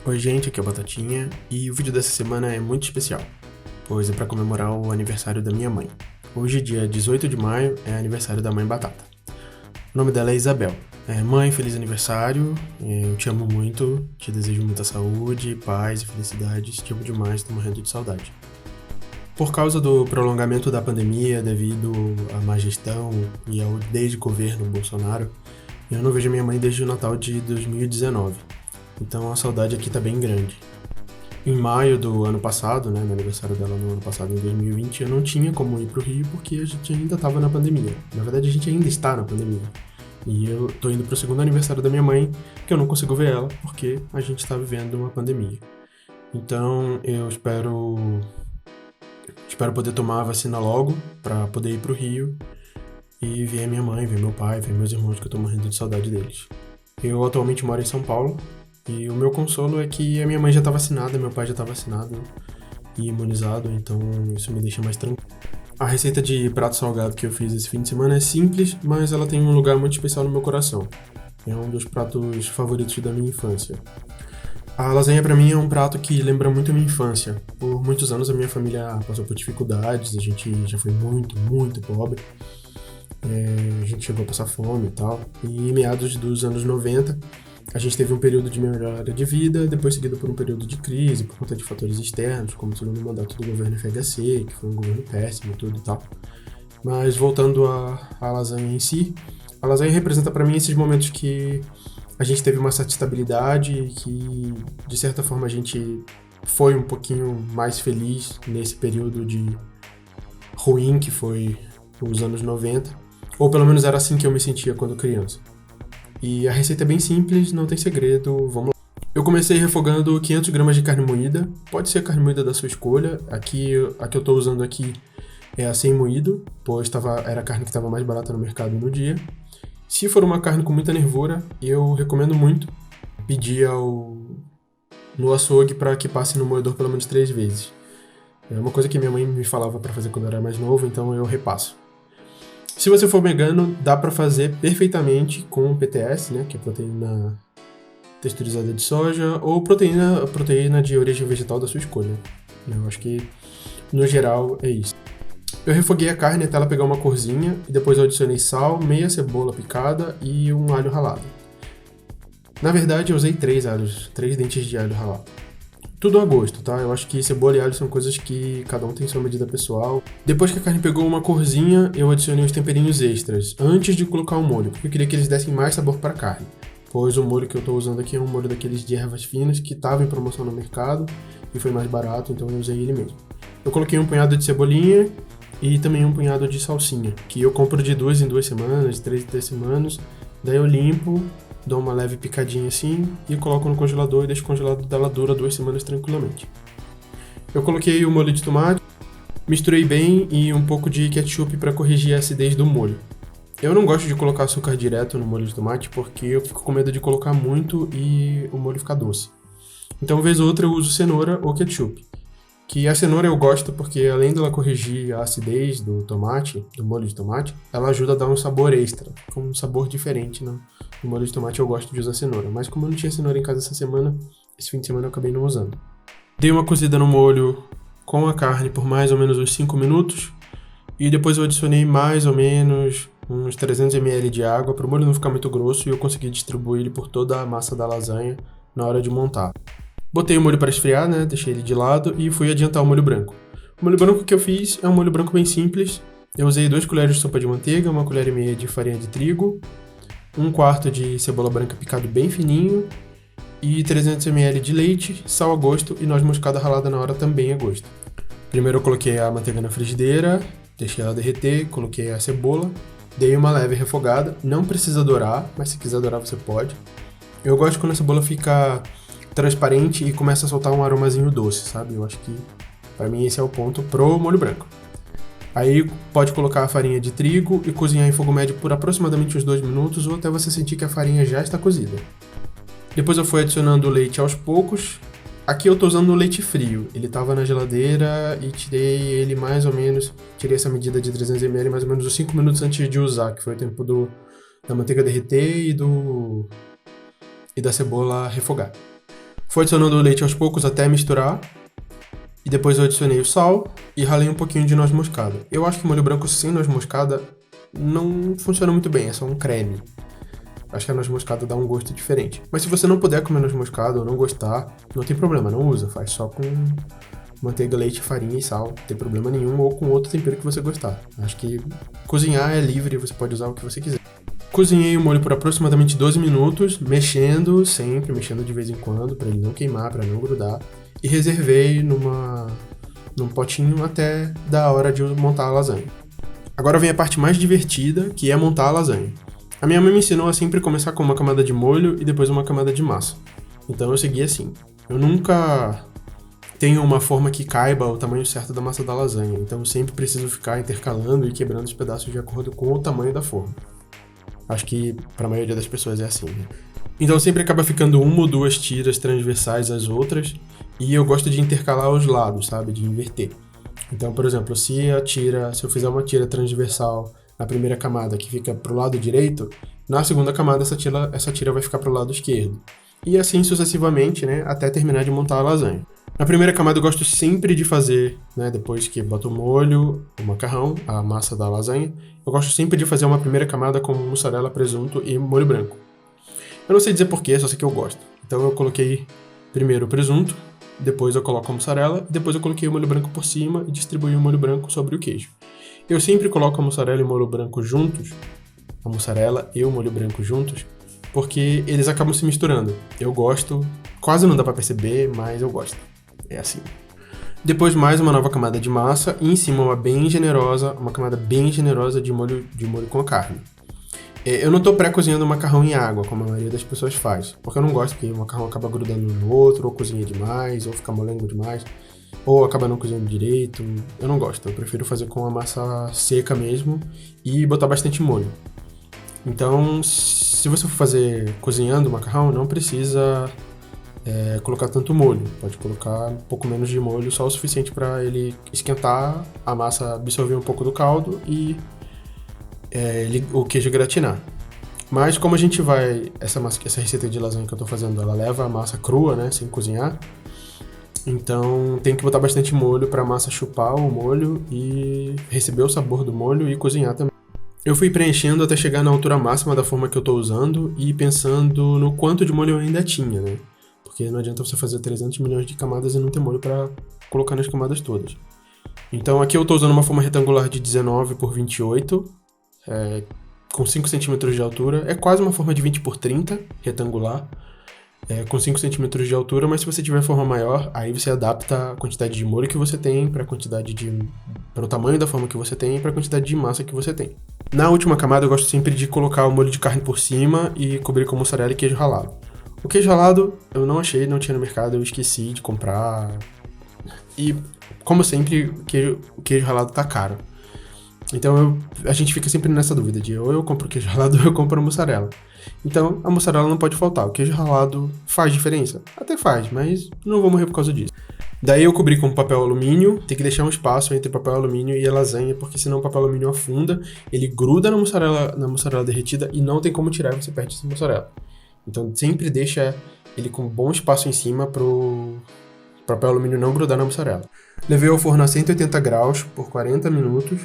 Oi gente, aqui é o Batatinha e o vídeo dessa semana é muito especial, pois é para comemorar o aniversário da minha mãe. Hoje, dia 18 de maio, é aniversário da mãe Batata. O nome dela é Isabel. Mãe, feliz aniversário, eu te amo muito, te desejo muita saúde, paz e felicidades, te amo demais, tô morrendo de saudade. Por causa do prolongamento da pandemia devido à má gestão e ao desgoverno Bolsonaro, eu não vejo minha mãe desde o Natal de 2019. Então a saudade aqui tá bem grande. Em maio do ano passado, no aniversário dela no ano passado, em 2020, eu não tinha como ir pro Rio porque a gente ainda tava na pandemia. Na verdade, a gente ainda está na pandemia. E eu tô indo pro segundo aniversário da minha mãe, que eu não consigo ver ela porque a gente tá vivendo uma pandemia. Então eu espero poder tomar a vacina logo pra poder ir pro Rio e ver minha mãe, ver meu pai, ver meus irmãos, que eu tô morrendo de saudade deles. Eu atualmente moro em São Paulo. E o meu consolo é que a minha mãe já tá vacinada, meu pai já tá vacinado e imunizado, então isso me deixa mais tranquilo. A receita de prato salgado que eu fiz esse fim de semana é simples, mas ela tem um lugar muito especial no meu coração. É um dos pratos favoritos da minha infância. A lasanha pra mim é um prato que lembra muito a minha infância. Por muitos anos a minha família passou por dificuldades, a gente já foi muito, muito pobre. A gente chegou a passar fome e tal. E em meados dos anos 90, a gente teve um período de melhora de vida, depois seguido por um período de crise, por conta de fatores externos, como o segundo mandato do governo FHC, que foi um governo péssimo e tudo e tal. Mas voltando à lasanha em si, a lasanha representa para mim esses momentos que a gente teve uma certa estabilidade, que de certa forma a gente foi um pouquinho mais feliz nesse período de ruim que foi os anos 90, ou pelo menos era assim que eu me sentia quando criança. E a receita é bem simples, não tem segredo, vamos lá. Eu comecei refogando 500 gramas de carne moída, pode ser a carne moída da sua escolha, a que eu tô usando aqui é a sem moído, pois era a carne que estava mais barata no mercado no dia. Se for uma carne com muita nervura, eu recomendo muito pedir no açougue para que passe no moedor pelo menos 3 vezes. É uma coisa que minha mãe me falava para fazer quando eu era mais novo, então eu repasso. Se você for vegano, dá pra fazer perfeitamente com PTS, que é proteína texturizada de soja, ou proteína de origem vegetal da sua escolha. Eu acho que, no geral, é isso. Eu refoguei a carne até ela pegar uma corzinha, e depois eu adicionei sal, meia cebola picada e um alho ralado. Na verdade, eu usei 3 dentes de alho ralado. Tudo a gosto, tá? Eu acho que cebola e alho são coisas que cada um tem sua medida pessoal. Depois que a carne pegou uma corzinha, eu adicionei os temperinhos extras, antes de colocar o molho, porque eu queria que eles dessem mais sabor para a carne. Pois o molho que eu tô usando aqui é um molho daqueles de ervas finas, que estava em promoção no mercado, e foi mais barato, então eu usei ele mesmo. Eu coloquei um punhado de cebolinha e também um punhado de salsinha, que eu compro de 2 em 2 semanas, de 3 em 3 semanas, daí eu limpo, dou uma leve picadinha assim e coloco no congelador e deixo congelado dela dura 2 semanas tranquilamente. Eu coloquei o molho de tomate, misturei bem e um pouco de ketchup para corrigir a acidez do molho. Eu não gosto de colocar açúcar direto no molho de tomate porque eu fico com medo de colocar muito e o molho ficar doce. Então, vez ou outra, eu uso cenoura ou ketchup. Que a cenoura eu gosto porque, além dela corrigir a acidez do tomate, do molho de tomate, ela ajuda a dar um sabor extra, com um sabor diferente no molho de tomate. Eu gosto de usar cenoura, mas como eu não tinha cenoura em casa esse fim de semana eu acabei não usando. Dei uma cozida no molho com a carne por mais ou menos uns 5 minutos, e depois eu adicionei mais ou menos uns 300 ml de água para o molho não ficar muito grosso e eu consegui distribuir ele por toda a massa da lasanha na hora de montar. Botei o molho para esfriar, deixei ele de lado e fui adiantar o molho branco. O molho branco que eu fiz é um molho branco bem simples. Eu usei 2 colheres de sopa de manteiga, 1 colher e meia de farinha de trigo, 1/4 de cebola branca picado bem fininho e 300 ml de leite, sal a gosto e noz moscada ralada na hora também a gosto. Primeiro eu coloquei a manteiga na frigideira, deixei ela derreter, coloquei a cebola, dei uma leve refogada, não precisa dourar, mas se quiser dourar você pode. Eu gosto quando a cebola fica transparente e começa a soltar um aromazinho doce, sabe? Eu acho que, pra mim, esse é o ponto pro molho branco. Aí pode colocar a farinha de trigo e cozinhar em fogo médio por aproximadamente uns 2 minutos ou até você sentir que a farinha já está cozida. Depois eu fui adicionando o leite aos poucos. Aqui eu tô usando o leite frio. Ele tava na geladeira e tirei essa medida de 300 ml mais ou menos uns 5 minutos antes de usar, que foi o tempo da manteiga derreter e da cebola refogar. Fui adicionando o leite aos poucos até misturar. E depois eu adicionei o sal e ralei um pouquinho de noz moscada. Eu acho que o molho branco sem noz moscada não funciona muito bem, é só um creme. Acho que a noz moscada dá um gosto diferente. Mas se você não puder comer noz moscada ou não gostar, não tem problema, não usa. Faz só com manteiga, leite, farinha e sal, não tem problema nenhum, ou com outro tempero que você gostar. Acho que cozinhar é livre, você pode usar o que você quiser. Cozinhei o molho por aproximadamente 12 minutos, mexendo sempre, mexendo de vez em quando, para ele não queimar, para não grudar. E reservei num potinho até da hora de montar a lasanha. Agora vem a parte mais divertida, que é montar a lasanha. A minha mãe me ensinou a sempre começar com uma camada de molho e depois uma camada de massa. Então eu segui assim. Eu nunca tenho uma forma que caiba o tamanho certo da massa da lasanha, então eu sempre preciso ficar intercalando e quebrando os pedaços de acordo com o tamanho da forma. Acho que para a maioria das pessoas é assim, né? Então sempre acaba ficando uma ou duas tiras transversais às outras, e eu gosto de intercalar os lados, sabe? De inverter. Então, por exemplo, se eu fizer uma tira transversal na primeira camada que fica pro lado direito, na segunda camada essa tira vai ficar pro lado esquerdo. E assim sucessivamente, né? Até terminar de montar a lasanha. Na primeira camada eu gosto sempre de fazer, né? Depois que boto o molho, o macarrão, a massa da lasanha, eu gosto sempre de fazer uma primeira camada com mussarela, presunto e molho branco. Eu não sei dizer porquê, só sei que eu gosto. Então eu coloquei primeiro o presunto, depois eu coloco a mussarela, e depois eu coloquei o molho branco por cima e distribuí o molho branco sobre o queijo. Eu sempre coloco a mussarela e o molho branco juntos, a mussarela e o molho branco juntos, porque eles acabam se misturando. Eu gosto, quase não dá pra perceber, mas eu gosto. É assim. Depois mais uma nova camada de massa e em cima uma camada bem generosa de molho com a carne. Eu não tô pré-cozinhando o macarrão em água, como a maioria das pessoas faz, porque eu não gosto que o macarrão acaba grudando no outro, ou cozinha demais, ou fica molengo demais, ou acaba não cozinhando direito. Eu não gosto, eu prefiro fazer com a massa seca mesmo e botar bastante molho. Então, se você for fazer cozinhando o macarrão, não precisa colocar tanto molho. Pode colocar um pouco menos de molho, só o suficiente para ele esquentar, a massa absorver um pouco do caldo e o queijo gratinar. Mas como a gente essa receita de lasanha que eu tô fazendo, ela leva a massa crua, né, sem cozinhar. Então tem que botar bastante molho para a massa chupar o molho e receber o sabor do molho e cozinhar também. Eu fui preenchendo até chegar na altura máxima da forma que eu tô usando e pensando no quanto de molho eu ainda tinha, né? Porque não adianta você fazer 300 milhões de camadas e não ter molho para colocar nas camadas todas. Então aqui eu tô usando uma forma retangular de 19 por 28, com 5 centímetros de altura. É quase uma forma de 20 por 30, retangular, com 5 centímetros de altura, mas se você tiver forma maior, aí você adapta a quantidade de molho que você tem para o tamanho da forma que você tem e para a quantidade de massa que você tem. Na última camada eu gosto sempre de colocar o molho de carne por cima e cobrir com mussarela e queijo ralado. O queijo ralado eu não achei, não tinha no mercado, eu esqueci de comprar. E, como sempre, o queijo ralado tá caro. Então a gente fica sempre nessa dúvida de ou eu compro queijo ralado ou eu compro mussarela. Então a mussarela não pode faltar. O queijo ralado faz diferença? Até faz, mas não vou morrer por causa disso. Daí eu cobri com papel alumínio, tem que deixar um espaço entre papel alumínio e a lasanha, porque senão o papel alumínio afunda, ele gruda na mussarela derretida e não tem como tirar e você perde essa mussarela. Então sempre deixa ele com bom espaço em cima pro papel alumínio não grudar na mussarela. Levei ao forno a 180 graus por 40 minutos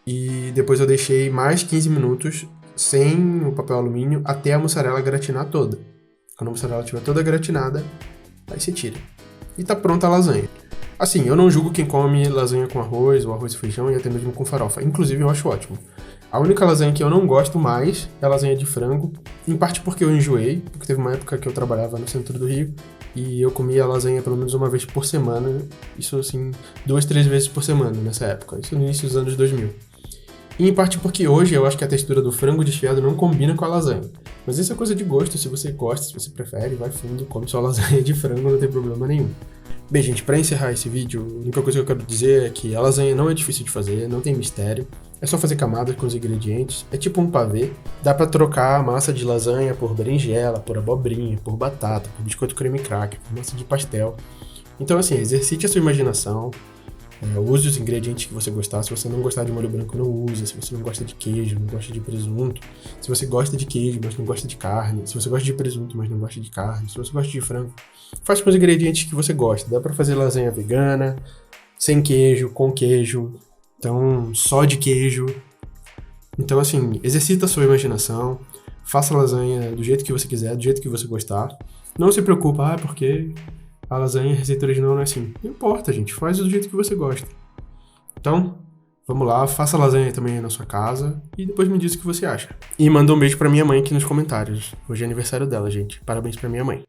e depois eu deixei mais 15 minutos sem o papel alumínio até a mussarela gratinar toda. Quando a mussarela estiver toda gratinada, aí você tira. E tá pronta a lasanha. Assim, eu não julgo quem come lasanha com arroz, ou arroz e feijão, e até mesmo com farofa. Inclusive, eu acho ótimo. A única lasanha que eu não gosto mais é a lasanha de frango, em parte porque eu enjoei, porque teve uma época que eu trabalhava no centro do Rio, e eu comia lasanha pelo menos uma vez por semana, isso assim, 2, 3 vezes por semana nessa época, isso no início dos anos 2000. E em parte porque hoje eu acho que a textura do frango desfiado não combina com a lasanha. Mas isso é coisa de gosto, se você gosta, se você prefere, vai fundo, come sua lasanha de frango, não tem problema nenhum. Bem, gente, pra encerrar esse vídeo, a única coisa que eu quero dizer é que a lasanha não é difícil de fazer, não tem mistério. É só fazer camadas com os ingredientes, é tipo um pavê. Dá pra trocar a massa de lasanha por berinjela, por abobrinha, por batata, por biscoito creme cracker, por massa de pastel. Então assim, exercite a sua imaginação, Use os ingredientes que você gostar. Se você não gostar de molho branco, não use. Se você não gosta de queijo, não gosta de presunto. Se você gosta de queijo, mas não gosta de carne. Se você gosta de presunto, mas não gosta de carne. Se você gosta de frango, faz com os ingredientes que você gosta. Dá pra fazer lasanha vegana, sem queijo, com queijo. Então, só de queijo. Então, assim, exercita a sua imaginação. Faça lasanha do jeito que você quiser, do jeito que você gostar. Não se preocupa, porque a lasanha, a receita original não é assim. Não importa, gente. Faz do jeito que você gosta. Então, vamos lá. Faça lasanha também aí na sua casa. E depois me diz o que você acha. E manda um beijo pra minha mãe aqui nos comentários. Hoje é aniversário dela, gente. Parabéns pra minha mãe.